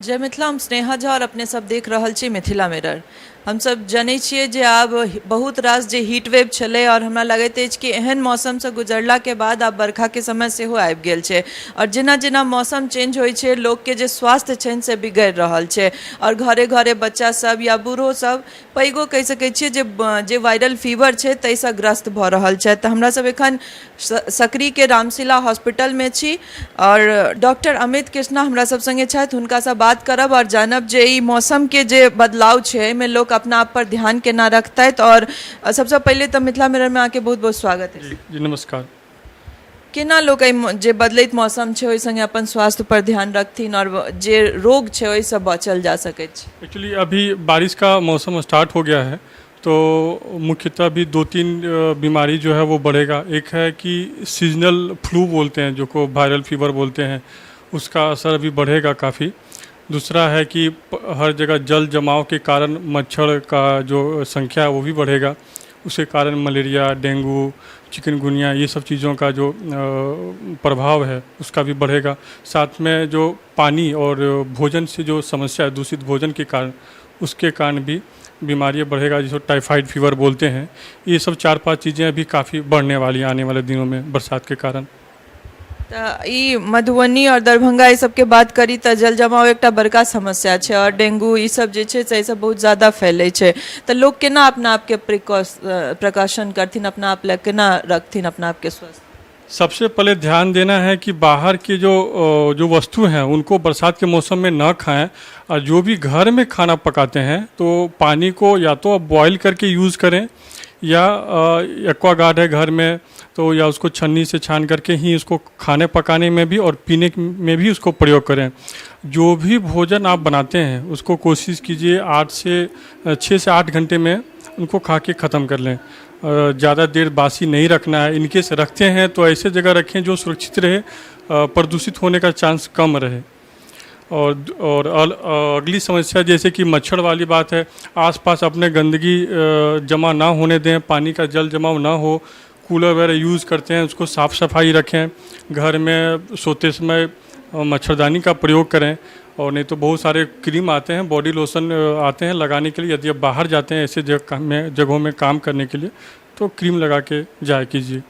जय मिथिला, हम स्नेहा झा और अपने सब देख रहल छी मिथिला मिरर। हम सब जनै छियै जे आब बहुत रास जे हीट वेव छलै और हमरा लगैत अछि कि एहन मौसम से गुजरला के बाद आब बरखा के समय सेहो आबि गेल छै और जेना जेना मौसम चेंज होइ छै लोक के जे स्वास्थ्य छनि से बिगड़ि रहल छै और घरे घरे बच्चा सब या बूढ़ो सब पैघो कहि सकै छियै जे वायरल फीवर छै ताहिसँ ग्रस्त भऽ रहल छथि। तऽ हमरा सब एखन सकरी के रामशिला हॉस्पिटल में छी और डॉक्टर अमित कृष्णा हमरा सब संगे छथि। हुनका से बात करब और जानब जे ई मौसम के जे बदलाव छै एहिमे लोक अपना आप पर ध्यान केना रखतैथ। और सबसे पहले तो मिथिला मिरर में आके बहुत बहुत स्वागत है। जी नमस्कार। केना लोक जे बदलैत मौसम छै ओहि संगे अपन स्वास्थ्य पर ध्यान रखथिन और जे रोग छै ओहिसँ बचल जा सकै छै। एक्चुअली अभी बारिश का मौसम स्टार्ट हो गया है तो मुख्यतः अभी दो तीन बीमारी जो है वो बढ़ेगा। एक है कि सीजनल फ्लू बोलते हैं, जो को वायरल फीवर बोलते हैं, उसका असर अभी बढ़ेगा काफ़ी। दूसरा है कि हर जगह जल जमाव के कारण मच्छर का जो संख्या है वो भी बढ़ेगा। उसके कारण मलेरिया, डेंगू, चिकनगुनिया, ये सब चीज़ों का जो प्रभाव है उसका भी बढ़ेगा। साथ में जो पानी और भोजन से जो समस्या है, दूषित भोजन के कारण, उसके कारण भी बीमारियाँ बढ़ेगा, जिसको टाइफाइड फीवर बोलते हैं। ये सब 4-5 चीज़ें अभी काफ़ी बढ़ने वाली हैं आने वाले दिनों में बरसात के कारण। ई मधुबनी और दरभंगा ये सब के बात करी तो जल जमाव एकटा बड़का समस्या है और डेंगू ये सब जे छै से सब बहुत ज़्यादा फैले छै। तो लोग केना अपना आप के प्रिकॉशन करथिन, अपना आप ले केना रखथिन अपना आप के स्वास्थ्य? सबसे पहले ध्यान देना है कि बाहर की जो वस्तु हैं उनको बरसात के मौसम में ना खाएं। और जो भी घर में खाना पकाते हैं तो पानी को या तो बॉईल करके यूज़ करें या एक्वागार्ड है घर में तो या उसको छन्नी से छान करके ही उसको खाने पकाने में भी और पीने में भी उसको प्रयोग करें। जो भी भोजन आप बनाते हैं उसको कोशिश कीजिए 6 से 8 घंटे में उनको खा के ख़त्म कर लें। ज़्यादा देर बासी नहीं रखना है। इनकेस रखते हैं तो ऐसे जगह रखें जो सुरक्षित रहे, प्रदूषित होने का चांस कम रहे। और अगली समस्या जैसे कि मच्छर वाली बात है, आसपास अपने गंदगी जमा ना होने दें, पानी का जल जमाव ना हो। कूलर वगैरह यूज़ करते हैं उसको साफ़ सफाई रखें। घर में सोते समय मच्छरदानी का प्रयोग करें। और नहीं तो बहुत सारे क्रीम आते हैं, बॉडी लोशन आते हैं लगाने के लिए। यदि आप बाहर जाते हैं ऐसे जगहों में काम करने के लिए तो क्रीम लगा के जाया कीजिए।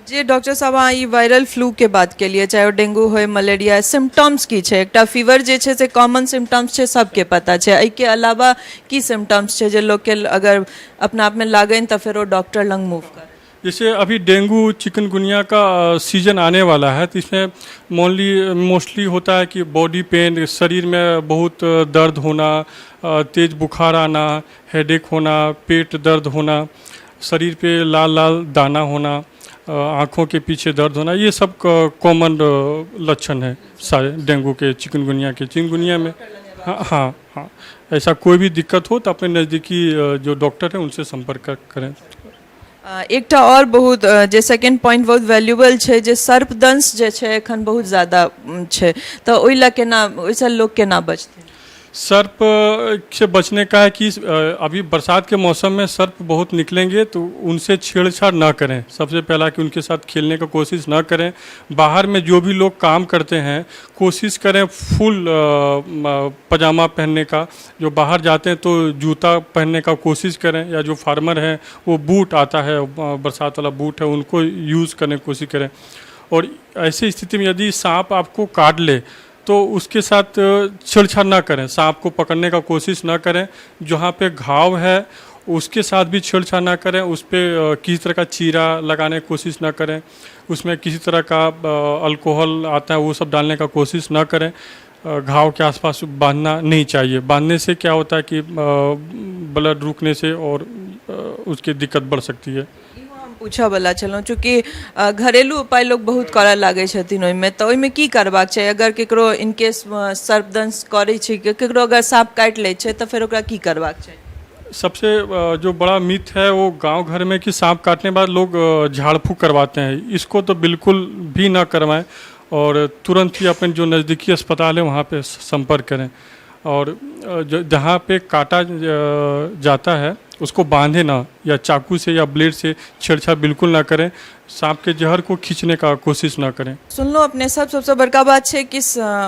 जी डॉक्टर साहब, अहाँ ई वायरल फ्लू के बात के लिए, चाहे वो डेंगू हो, मलेरिया, सिम्टम्स की छै? एकटा फीवर जे छै से कॉमन सिम्टम्स छै, सबके पता छै। एहि के अलावा की सिम्टम्स छै जे लोग के अगर अपना आप में लागन तो फिर वो डॉक्टर लंग मूव कर? जैसे अभी डेंगू चिकनगुनिया का सीज़न आने वाला है तो इसमें मोस्टली होता है कि बॉडी पेन, शरीर में बहुत दर्द होना, तेज़ बुखार आना, हेडेक होना, पेट दर्द होना, शरीर पे लाल लाल दाना होना, आँखों के पीछे दर्द होना, ये सब कॉमन लक्षण है सारे डेंगू के, चिकनगुनिया के। चिकनगुनिया में हाँ, ऐसा कोई भी दिक्कत हो तो अपने नज़दीकी जो डॉक्टर हैं उनसे संपर्क करें। एकटा और बहुत जे सेकेंड पॉइंट बहुत वैल्यूबल छै जे सर्पदंश जे छै एखन बहुत ज़्यादा छै, तो ओहि लए केना, ओहिसँ लोग केना बचथिन? सर्प से बचने का है कि अभी बरसात के मौसम में सर्प बहुत निकलेंगे तो उनसे छेड़छाड़ ना करें। सबसे पहला कि उनके साथ खेलने का कोशिश ना करें। बाहर में जो भी लोग काम करते हैं कोशिश करें फुल पजामा पहनने का। जो बाहर जाते हैं तो जूता पहनने का कोशिश करें, या जो फार्मर हैं वो बूट आता है, बरसात वाला बूट है, उनको यूज़ करने की कोशिश करें। और ऐसी स्थिति में यदि सांप आपको काट ले तो उसके साथ छेड़छाड़ ना करें, सांप को पकड़ने का कोशिश ना करें। जहाँ पे घाव है उसके साथ भी छेड़छाड़ ना करें, उस पर किसी तरह का चीरा लगाने की कोशिश ना करें। उसमें किसी तरह का अल्कोहल आता है वो सब डालने का कोशिश ना करें। घाव के आसपास बांधना नहीं चाहिए। बांधने से क्या होता है कि ब्लड रुकने से और उसकी दिक्कत बढ़ सकती है। पूछा वाला छलौं, चूँकि घरेलू उपाय लोग बहुत करऽ लागै छथिन ओहिमे, तो ओहिमे की करबाक छै? अगर केकरो इनकेस सर्पदंश करै छै, केकरो अगर सांप काटि लै छै तो फिर ओकरा की करबाक छै? सबसे जो बड़ा मिथ है वो गांव घर में कि सांप काटने के बाद लोग झाड़ फूँक करवाते हैं। इसको तो बिल्कुल भी ना करवाएं और तुरंत ही अपने जो नज़दीकी अस्पताल है वहाँ पे संपर्क करें। और जहाँ पे काटा जाता है उसको बांधे ना, या चाकू से या ब्लेड से छेड़छाड़ बिल्कुल ना करें। सांप के जहर को खींचने का कोशिश ना करें। सुनलो अपने सब सबसे बड़का बात है कि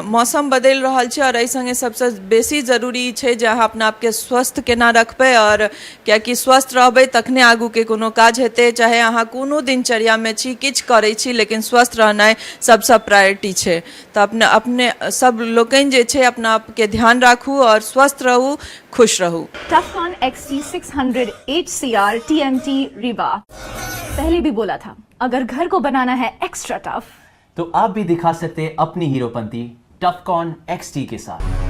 मौसम बदल रहा है और एहि संगे सबसे बेसी जरूरी है जे अहाँ अपना आपके स्वस्थ केना रखबै, और कियाकि स्वस्थ रहबै तखने आगू के कोनो काज हेतै। चाहे अहाँ कोनो दिनचर्या में छी, किछ करै छी, लेकिन स्वस्थ रहनाइ सबसे प्रायोरिटी है। तो अपने सब लोकनि जे छै अपना आपके ध्यान राखू और स्वस्थ रहू, खुश रहू। टफकॉन XT 600 HCR TMT रीवा। पहले भी बोला था, अगर घर को बनाना है एक्स्ट्रा टफ तो आप भी दिखा सकते हैं अपनी हीरोपंती टफकॉन XT के साथ।